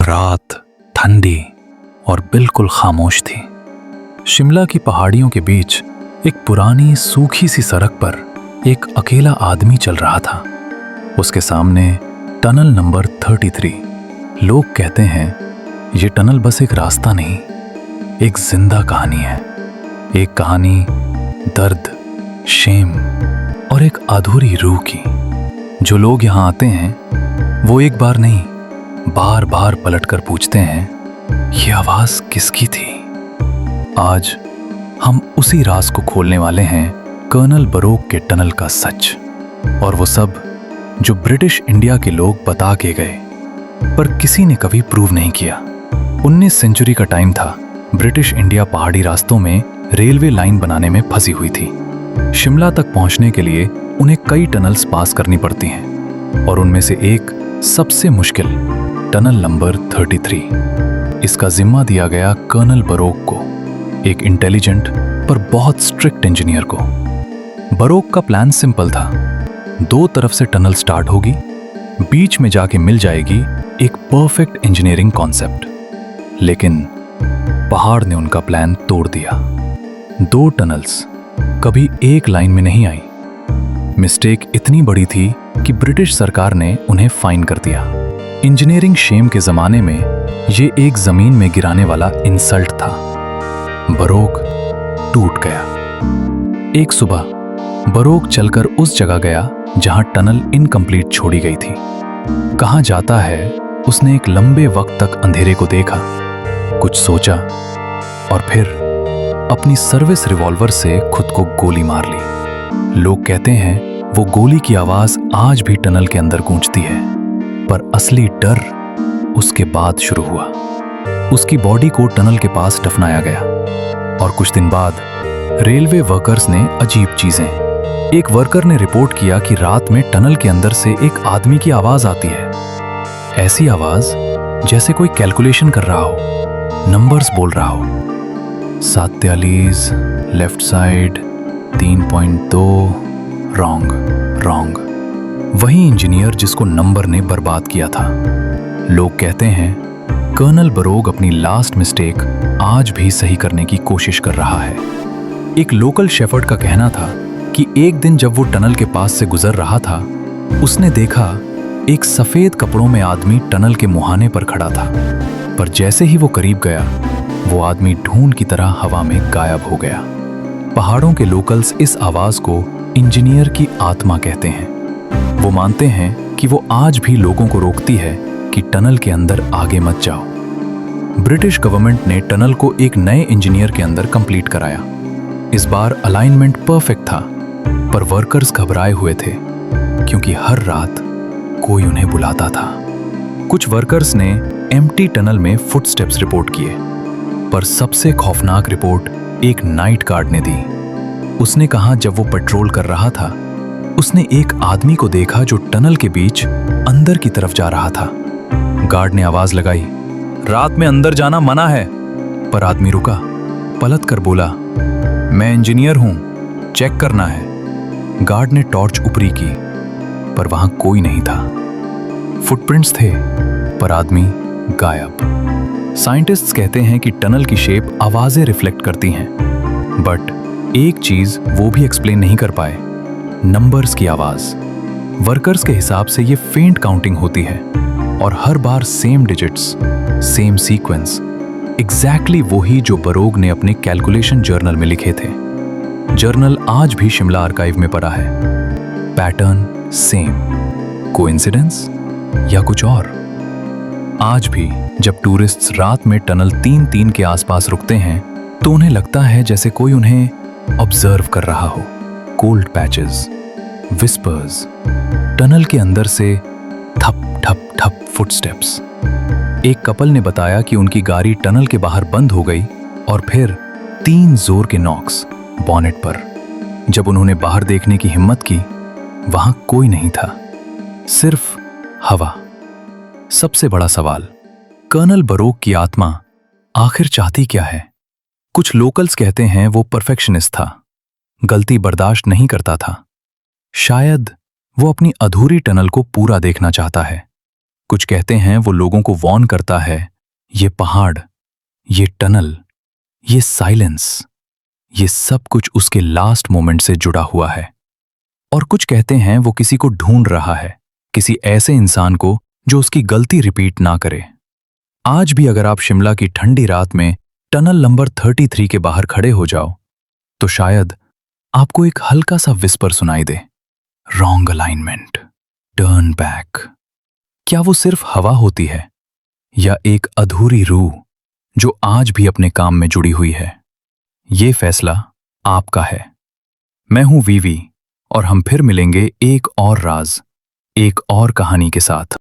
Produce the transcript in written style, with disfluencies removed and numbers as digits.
रात ठंडी और बिल्कुल खामोश थी। शिमला की पहाड़ियों के बीच एक पुरानी सूखी सी सड़क पर एक अकेला आदमी चल रहा था। उसके सामने टनल नंबर 33। लोग कहते हैं ये टनल बस एक रास्ता नहीं, एक जिंदा कहानी है। एक कहानी दर्द, शेम और एक अधूरी रूह की। जो लोग यहाँ आते हैं वो एक बार नहीं, बार बार पलटकर पूछते हैं ये आवाज किसकी थी। आज हम उसी राज को खोलने वाले हैं, कर्नल बरोक के टनल का सच। और वो सब जो ब्रिटिश इंडिया के लोग बता के गए पर किसी ने कभी प्रूव नहीं किया। 19 सेंचुरी का टाइम था। ब्रिटिश इंडिया पहाड़ी रास्तों में रेलवे लाइन बनाने में फंसी हुई थी। शिमला तक पहुंचने के लिए उन्हें कई टनल्स पास करनी पड़ती हैं और उनमें से एक सबसे मुश्किल टनल नंबर 33। इसका जिम्मा दिया गया कर्नल बरोक को, एक इंटेलिजेंट पर बहुत स्ट्रिक्ट इंजीनियर को। बरोक का प्लान सिंपल था। 2 तरफ से टनल स्टार्ट होगी, बीच में जाके मिल जाएगी एक परफेक्ट इंजीनियरिंग कॉन्सेप्ट। लेकिन पहाड़ ने उनका प्लान तोड़ दिया। 2 टनल्स कभी एक लाइन में नहीं आई। मिस्टेक इतनी बड़ी थी कि ब्रिटिश सरकार ने उन्हें फाइन कर दिया। इंजीनियरिंग शेम के जमाने में ये एक जमीन में गिराने वाला इंसल्ट था। बरोक टूट गया। एक सुबह बरोक चलकर उस जगह गया जहां टनल इनकम्प्लीट छोड़ी गई थी। कहां जाता है, उसने एक लंबे वक्त तक अंधेरे को देखा, कुछ सोचा और फिर अपनी सर्विस रिवॉल्वर से खुद को गोली मार ली। लोग कहते हैं वो गोली की आवाज आज भी टनल के अंदर गूंजती है, पर असली डर उसके बाद शुरू हुआ। उसकी बॉडी को टनल के पास दफनाया गया और कुछ दिन बाद रेलवे वर्कर्स ने अजीब चीजें। एक वर्कर ने रिपोर्ट किया कि रात में टनल के अंदर से एक आदमी की आवाज आती है। ऐसी आवाज जैसे कोई कैलकुलेशन कर रहा हो, नंबर्स बोल रहा हो। 47 लेफ्ट साइड, 3.2 रॉन्ग। वही इंजीनियर जिसको नंबर ने बर्बाद किया था। लोग कहते हैं कर्नल बरोक अपनी लास्ट मिस्टेक आज भी सही करने की कोशिश कर रहा है। एक लोकल शेफर्ड का कहना था कि एक दिन जब वो टनल के पास से गुजर रहा था, उसने देखा एक सफेद कपड़ों में आदमी टनल के मुहाने पर खड़ा था। पर जैसे ही वो करीब गया, वो आदमी ढूंढ की तरह हवा में गायब हो गया। पहाड़ों के लोकल्स इस आवाज को इंजीनियर की आत्मा कहते हैं। वो मानते हैं कि वो आज भी लोगों को रोकती है कि टनल के अंदर आगे मत जाओ। ब्रिटिश गवर्नमेंट ने टनल को एक नए इंजीनियर के अंदर कंप्लीट कराया। इस बार अलाइनमेंट परफेक्ट था, पर वर्कर्स घबराए हुए थे क्योंकि हर रात कोई उन्हें बुलाता था। कुछ वर्कर्स ने एम्प्टी टनल में फुटस्टेप्स रिपोर्ट किए, पर सबसे खौफनाक रिपोर्ट एक नाइट गार्ड ने दी। उसने कहा जब वो पेट्रोल कर रहा था, उसने एक आदमी को देखा जो टनल के बीच अंदर की तरफ जा रहा था। गार्ड ने आवाज लगाई, रात में अंदर जाना मना है। पर आदमी रुका, पलट कर बोला, मैं इंजीनियर हूं, चेक करना है। गार्ड ने टॉर्च ऊपरी की, पर वहां कोई नहीं था। फुटप्रिंट्स थे, पर आदमी गायब। साइंटिस्ट्स कहते हैं कि टनल की शेप आवाजें रिफ्लेक्ट करती हैं, बट एक चीज वो भी एक्सप्लेन नहीं कर पाए, नंबर्स की आवाज। वर्कर्स के हिसाब से ये फेंट काउंटिंग होती है और हर बार same digits, same sequence, exactly वही जो बरोक ने अपने कैलकुलेशन जर्नल में लिखे थे। जर्नल आज भी शिमला आर्काइव में पड़ा है। पैटर्न सेम, कोइंसिडेंस या कुछ और? आज भी जब टूरिस्ट्स रात में टनल 3-3 के आसपास रुकते हैं तो उन्हें लगता है जैसे कोई उन्हें ऑब्जर्व कर रहा हो। कोल्ड पैचेस, विस्पर्स, टनल के अंदर से ठप ठप ठप फुटस्टेप्स। एक कपल ने बताया कि उनकी गाड़ी टनल के बाहर बंद हो गई और फिर 3 जोर के नॉक्स बॉनेट पर। जब उन्होंने बाहर देखने की हिम्मत की, वहां कोई नहीं था, सिर्फ हवा। सबसे बड़ा सवाल, कर्नल बरोक की आत्मा आखिर चाहती क्या है? कुछ लोकल्स कहते हैं वो परफेक्शनिस्ट था, गलती बर्दाश्त नहीं करता था। शायद वो अपनी अधूरी टनल को पूरा देखना चाहता है। कुछ कहते हैं वो लोगों को वॉर्न करता है, ये पहाड़, ये टनल, ये साइलेंस, ये सब कुछ उसके लास्ट मोमेंट से जुड़ा हुआ है। और कुछ कहते हैं वो किसी को ढूंढ रहा है, किसी ऐसे इंसान को जो उसकी गलती रिपीट ना करे। आज भी अगर आप शिमला की ठंडी रात में टनल नंबर 33 के बाहर खड़े हो जाओ, तो शायद आपको एक हल्का सा विस्पर सुनाई दे, रॉन्ग अलाइनमेंट, टर्न बैक। क्या वो सिर्फ हवा होती है या एक अधूरी रूह जो आज भी अपने काम में जुड़ी हुई है? ये फैसला आपका है। मैं हूं वीवी और हम फिर मिलेंगे एक और राज, एक और कहानी के साथ।